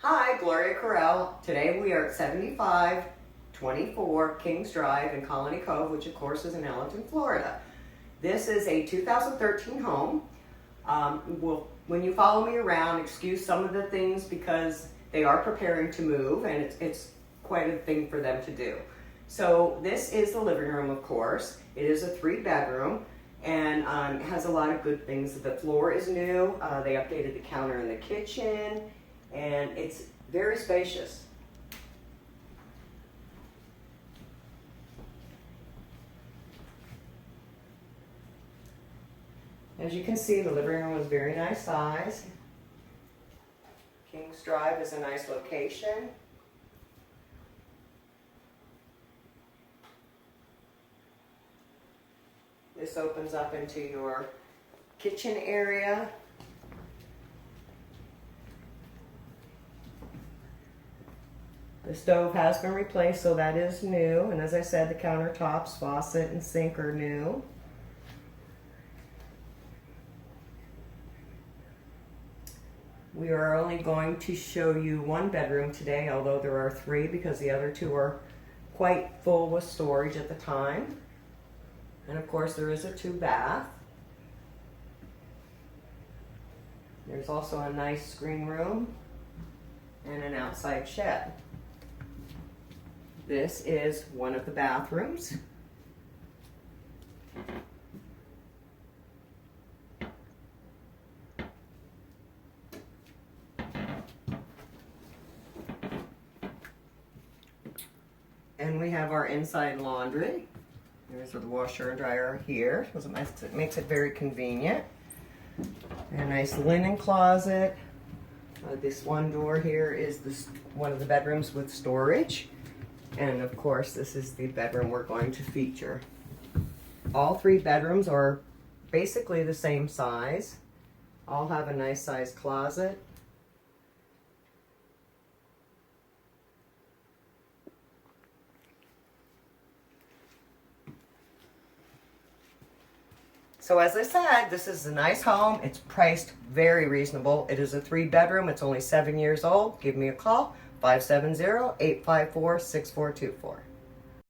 Hi, Gloria Carell. Today we are at 7524 Kings Drive in Colony Cove, which of course is in Ellenton, Florida. This is a 2013 home. When you follow me around, excuse some of the things because they are preparing to move and it's quite a thing for them to do. So this is the living room, of course. It is a 3-bedroom and it has a lot of good things. The floor is new. They updated the counter in the kitchen and it's very spacious. As you can see, the living room is very nice size. Kings Drive is a nice location. This opens up into your kitchen area. The stove has been replaced, so that is new. And as I said, the countertops, faucet, and sink are new. We are only going to show you 1 bedroom today, although there are 3 because the other 2 are quite full with storage at the time. And of course there is a 2-bath. There's also a nice screen room and an outside shed. This is one of the bathrooms. And we have our inside laundry. There's the washer and dryer here. It makes it very convenient. And a nice linen closet. This one door here is one of the bedrooms with storage. And of course, this is the bedroom we're going to feature. All 3 bedrooms are basically the same size. All have a nice sized closet. So as I said, this is a nice home. It's priced very reasonable. It is a 3-bedroom. It's only 7 years old. Give me a call, 570-854-6424.